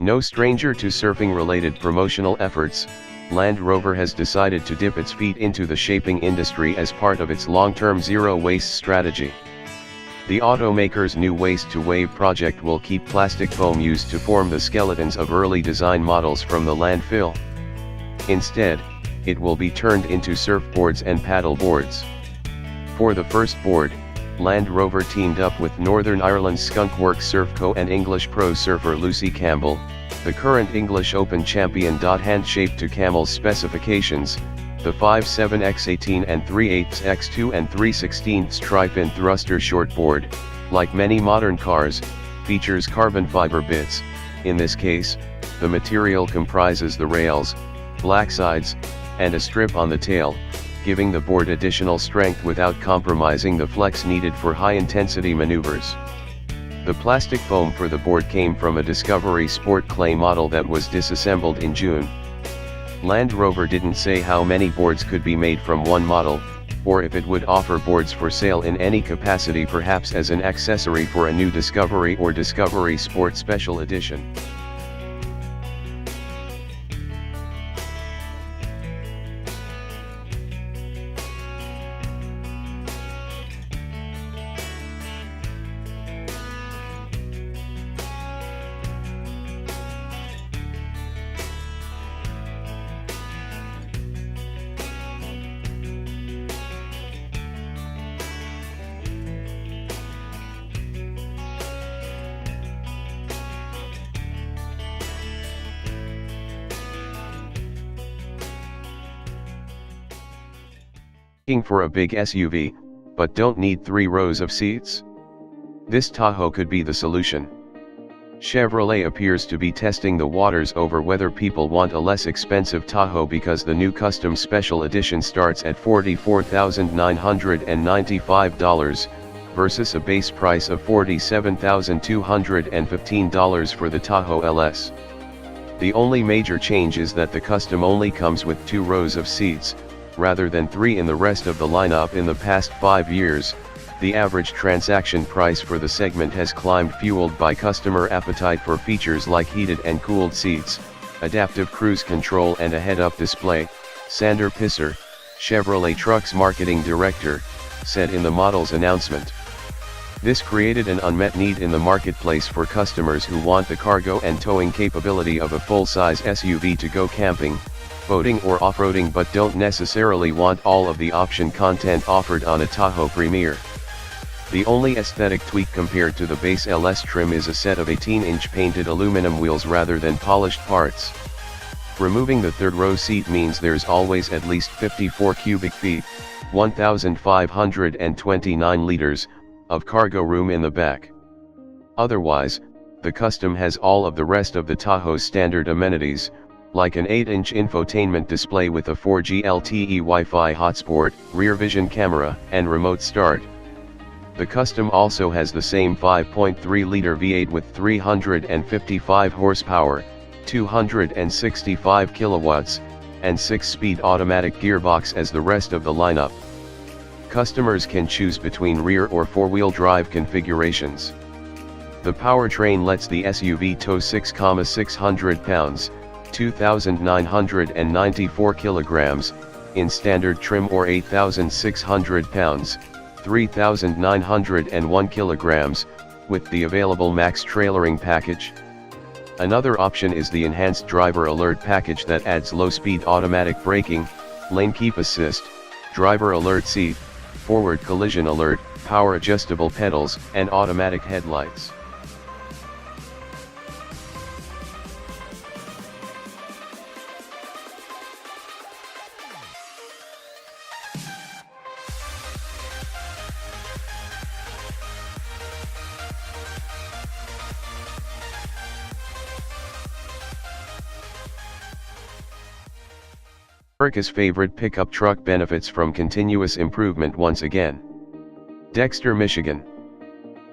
No stranger to surfing-related promotional efforts, Land Rover has decided to dip its feet into the shaping industry as part of its long-term zero-waste strategy. The automaker's new waste-to-wave project will keep plastic foam used to form the skeletons of early design models from the landfill. Instead, it will be turned into surfboards and paddle boards. For the first board, Land Rover teamed up with Northern Ireland's Skunkworks Surf Co. and English pro surfer Lucy Campbell, the current English Open champion. Hand-shaped to Campbell's specifications, the 5.7x18 and 3/8x2 and 3/16 stripe-in thruster shortboard, like many modern cars, features carbon fiber bits. In this case, the material comprises the rails, black sides, and a strip on the tail, giving the board additional strength without compromising the flex needed for high-intensity maneuvers. The plastic foam for the board came from a Discovery Sport clay model that was disassembled in June. Land Rover didn't say how many boards could be made from one model, or if it would offer boards for sale in any capacity, perhaps as an accessory for a new Discovery or Discovery Sport Special Edition. Looking for a big SUV, but don't need 3 rows of seats? This Tahoe could be the solution. Chevrolet appears to be testing the waters over whether people want a less expensive Tahoe, because the new Custom Special Edition starts at $44,995, versus a base price of $47,215 for the Tahoe LS. The only major change is that the Custom only comes with 2 rows of seats, rather than 3 in the rest of the lineup. In the past 5 years, the average transaction price for the segment has climbed, fueled by customer appetite for features like heated and cooled seats, adaptive cruise control and a head-up display, Sander Pisser, Chevrolet Trucks marketing director, said in the model's announcement. This created an unmet need in the marketplace for customers who want the cargo and towing capability of a full-size SUV to go camping, boating or off-roading, but don't necessarily want all of the option content offered on a Tahoe Premier. The only aesthetic tweak compared to the base LS trim is a set of 18-inch painted aluminum wheels rather than polished parts. Removing the third row seat means there's always at least 54 cubic feet, 1,529 liters, of cargo room in the back. Otherwise, the Custom has all of the rest of the Tahoe's standard amenities, like an 8-inch infotainment display with a 4G LTE Wi-Fi hotspot, rear vision camera, and remote start. The Custom also has the same 5.3-liter V8 with 355 horsepower, 265 kilowatts, and 6-speed automatic gearbox as the rest of the lineup. Customers can choose between rear or 4-wheel drive configurations. The powertrain lets the SUV tow 6,600 pounds, 2,994 kilograms, in standard trim, or 8,600 pounds, 3,901 kilograms, with the available max trailering package. Another option is the enhanced driver alert package that adds low-speed automatic braking, lane keep assist, driver alert seat, forward collision alert, power adjustable pedals, and automatic headlights. America's favorite pickup truck benefits from continuous improvement once again. Dexter, Michigan.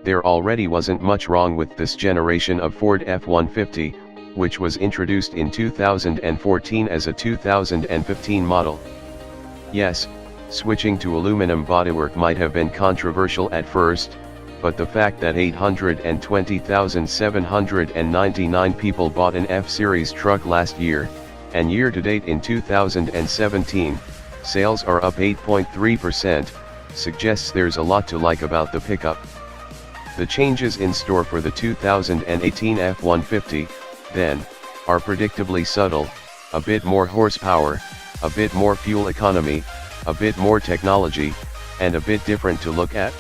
There already wasn't much wrong with this generation of Ford F-150, which was introduced in 2014 as a 2015 model. Yes, switching to aluminum bodywork might have been controversial at first, but the fact that 820,799 people bought an F-Series truck last year, and year-to-date in 2017, sales are up 8.3%, suggests there's a lot to like about the pickup. The changes in store for the 2018 F-150, then, are predictably subtle: a bit more horsepower, a bit more fuel economy, a bit more technology, and a bit different to look at.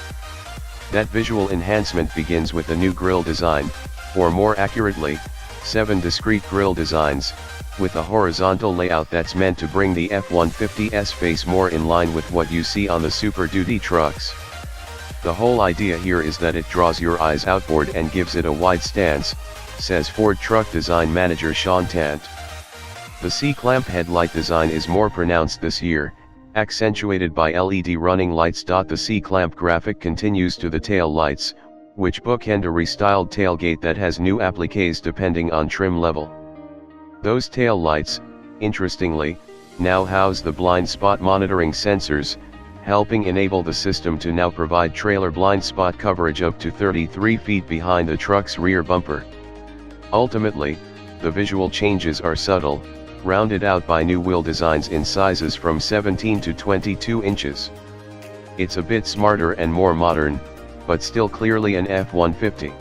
That visual enhancement begins with a new grille design, or more accurately, 7 discrete grille designs, with a horizontal layout that's meant to bring the F-150's face more in line with what you see on the Super Duty trucks. The whole idea here is that it draws your eyes outboard and gives it a wide stance, says Ford truck design manager Sean Tant. The C-clamp headlight design is more pronounced this year, accentuated by LED running lights. The C-clamp graphic continues to the tail lights, which bookend a restyled tailgate that has new appliques depending on trim level. Those tail lights, interestingly, now house the blind spot monitoring sensors, helping enable the system to now provide trailer blind spot coverage up to 33 feet behind the truck's rear bumper. Ultimately, the visual changes are subtle, rounded out by new wheel designs in sizes from 17 to 22 inches. It's a bit smarter and more modern, but still clearly an F-150.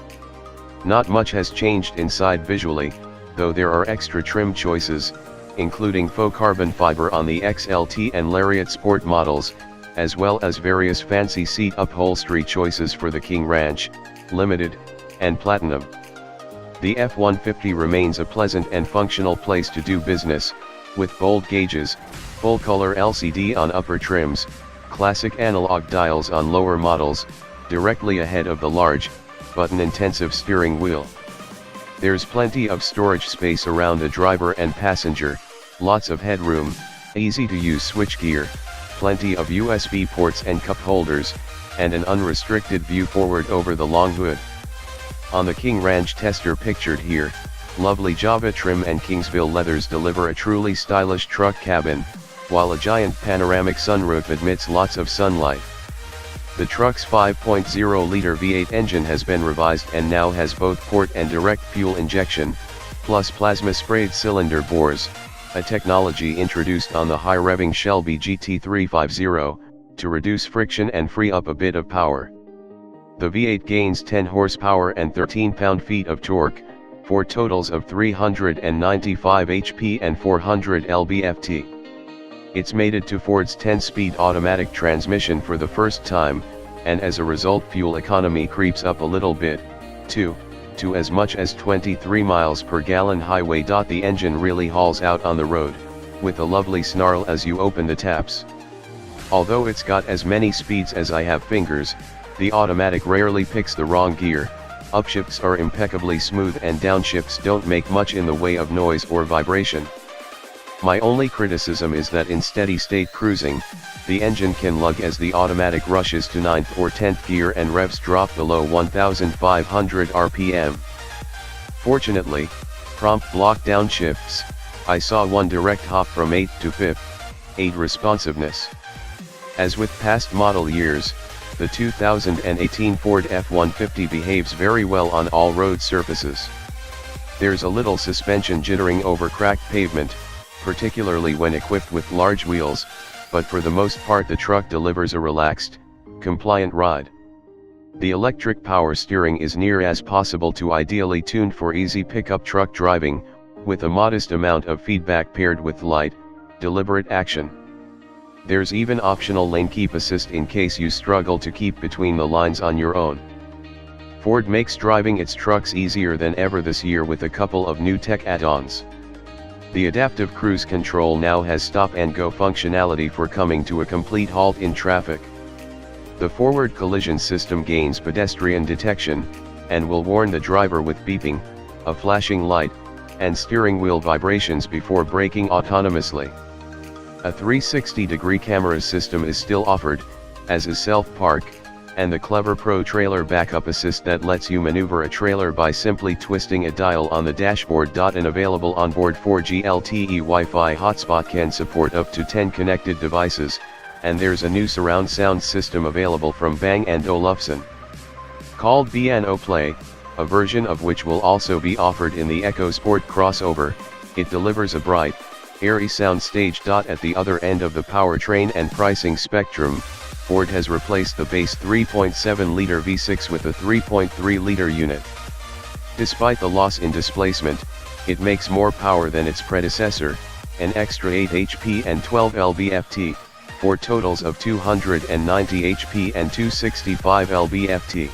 Not much has changed inside visually, though there are extra trim choices, including faux carbon fiber on the XLT and Lariat Sport models, as well as various fancy seat upholstery choices for the King Ranch, Limited, and Platinum. The F-150 remains a pleasant and functional place to do business, with bold gauges, full-color LCD on upper trims, classic analog dials on lower models, directly ahead of the large, button-intensive steering wheel. There's plenty of storage space around the driver and passenger, lots of headroom, easy-to-use switchgear, plenty of USB ports and cup holders, and an unrestricted view forward over the long hood. On the King Ranch tester pictured here, lovely Java trim and Kingsville leathers deliver a truly stylish truck cabin, while a giant panoramic sunroof admits lots of sunlight. The truck's 5.0-liter V8 engine has been revised and now has both port and direct fuel injection, plus plasma-sprayed cylinder bores, a technology introduced on the high-revving Shelby GT350, to reduce friction and free up a bit of power. The V8 gains 10 horsepower and 13 pound-feet of torque, for totals of 395 HP and 400 lb-ft. It's mated to Ford's 10-speed automatic transmission for the first time, and as a result fuel economy creeps up a little bit, too, to as much as 23 miles per gallon highway. The engine really hauls out on the road, with a lovely snarl as you open the taps. Although it's got as many speeds as I have fingers, the automatic rarely picks the wrong gear, upshifts are impeccably smooth and downshifts don't make much in the way of noise or vibration. My only criticism is that in steady-state cruising, the engine can lug as the automatic rushes to 9th or 10th gear and revs drop below 1,500 RPM. Fortunately, prompt block downshifts, I saw one direct hop from 8th to 5th, aid responsiveness. As with past model years, the 2018 Ford F-150 behaves very well on all road surfaces. There's a little suspension jittering over cracked pavement, particularly when equipped with large wheels, but for the most part the truck delivers a relaxed, compliant ride. The electric power steering is near as possible to ideally tuned for easy pickup truck driving, with a modest amount of feedback paired with light, deliberate action. There's even optional lane keep assist in case you struggle to keep between the lines on your own. Ford makes driving its trucks easier than ever this year with a couple of new tech add-ons. The adaptive cruise control now has stop-and-go functionality for coming to a complete halt in traffic. The forward collision system gains pedestrian detection, and will warn the driver with beeping, a flashing light, and steering wheel vibrations before braking autonomously. A 360-degree camera system is still offered, as is self-park, and the clever Pro Trailer Backup Assist that lets you maneuver a trailer by simply twisting a dial on the dashboard. An available onboard 4G LTE Wi-Fi hotspot can support up to 10 connected devices, and there's a new surround sound system available from Bang & Olufsen. Called BNO Play, a version of which will also be offered in the EcoSport crossover, it delivers a bright, airy sound stage. At the other end of the powertrain and pricing spectrum, Ford has replaced the base 3.7-liter V6 with a 3.3-liter unit. Despite the loss in displacement, it makes more power than its predecessor, an extra 8 HP and 12 lb-ft, for totals of 290 HP and 265 lb-ft.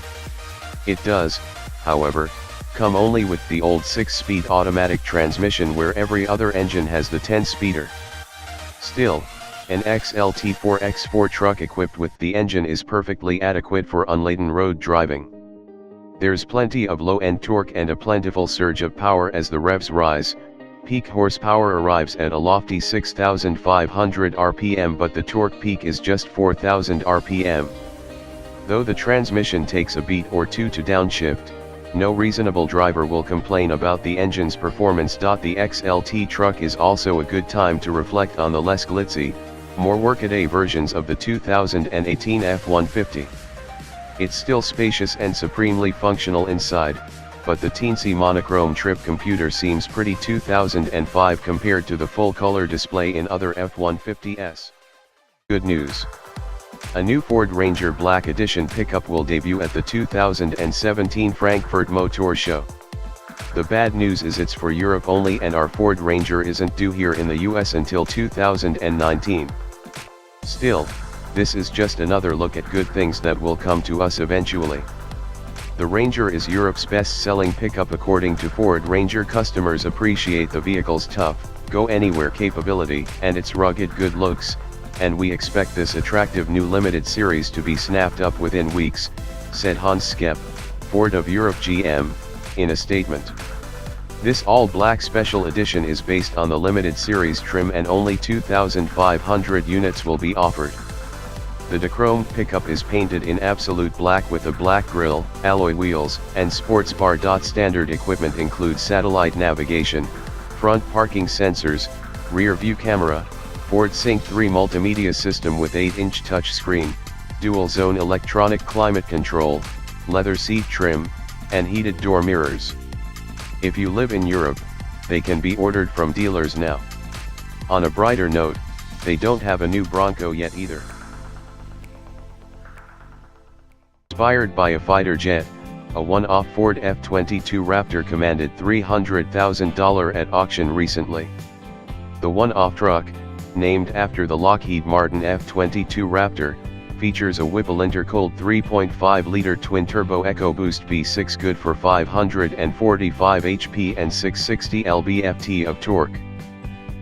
It does, however, come only with the old 6-speed automatic transmission, where every other engine has the 10-speeder. Still, an XLT4X4 truck equipped with the engine is perfectly adequate for unladen road driving. There's plenty of low-end torque and a plentiful surge of power as the revs rise. Peak horsepower arrives at a lofty 6,500 RPM, but the torque peak is just 4,000 RPM. Though the transmission takes a beat or two to downshift, no reasonable driver will complain about the engine's performance. The XLT truck is also a good time to reflect on the less glitzy, more workaday versions of the 2018 F-150. It's still spacious and supremely functional inside, but the teensy monochrome trip computer seems pretty 2005 compared to the full-color display in other F-150s. Good news. A new Ford Ranger Black Edition pickup will debut at the 2017 Frankfurt Motor Show. The bad news is it's for Europe only, and our Ford Ranger isn't due here in the US until 2019. Still, this is just another look at good things that will come to us eventually. The Ranger is Europe's best-selling pickup according to Ford. Ranger customers appreciate the vehicle's tough, go-anywhere capability and its rugged good looks, and we expect this attractive new limited series to be snapped up within weeks, said Hans Skep, Ford of Europe GM, in a statement. This all-black special edition is based on the limited series trim, and only 2,500 units will be offered. The dichromed pickup is painted in absolute black with a black grille, alloy wheels, and sports bar. Standard equipment includes satellite navigation, front parking sensors, rear view camera, Ford Sync 3 multimedia system with 8-inch touchscreen, dual-zone electronic climate control, leather seat trim, and heated door mirrors. If you live in Europe, they can be ordered from dealers now. On a brighter note, they don't have a new Bronco yet either. Inspired by a fighter jet, a one-off Ford F-22 Raptor commanded $300,000 at auction recently. The one-off truck, named after the Lockheed Martin F-22 Raptor, features a Whipple intercooled 3.5-liter twin-turbo EcoBoost V6 good for 545 HP and 660 lb-ft of torque.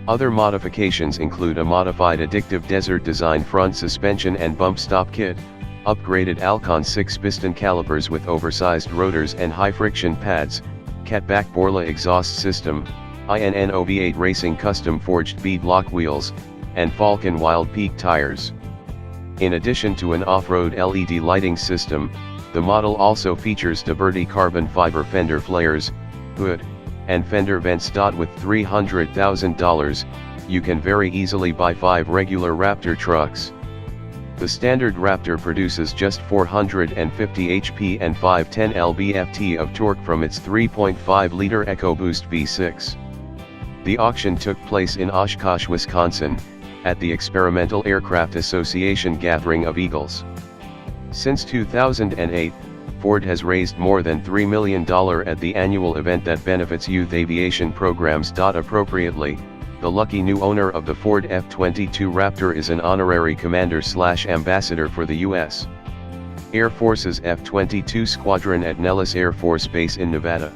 Other modifications include a modified addictive desert design front suspension and bump stop kit, upgraded Alcon 6-piston calipers with oversized rotors and high-friction pads, catback Borla exhaust system, INNO V8 Racing custom forged beadlock wheels, and Falcon Wild Peak tires. In addition to an off-road LED lighting system, the model also features Diverty carbon fiber fender flares, hood, and fender vents. With $300,000, you can very easily buy 5 regular Raptor trucks. The standard Raptor produces just 450 HP and 510 lb-ft of torque from its 3.5-liter EcoBoost V6. The auction took place in Oshkosh, Wisconsin, at the Experimental Aircraft Association Gathering of Eagles. Since 2008, Ford has raised more than $3 million at the annual event that benefits youth aviation programs. Appropriately, the lucky new owner of the Ford F-22 Raptor is an honorary commander/ambassador for the U.S. Air Force's F-22 Squadron at Nellis Air Force Base in Nevada.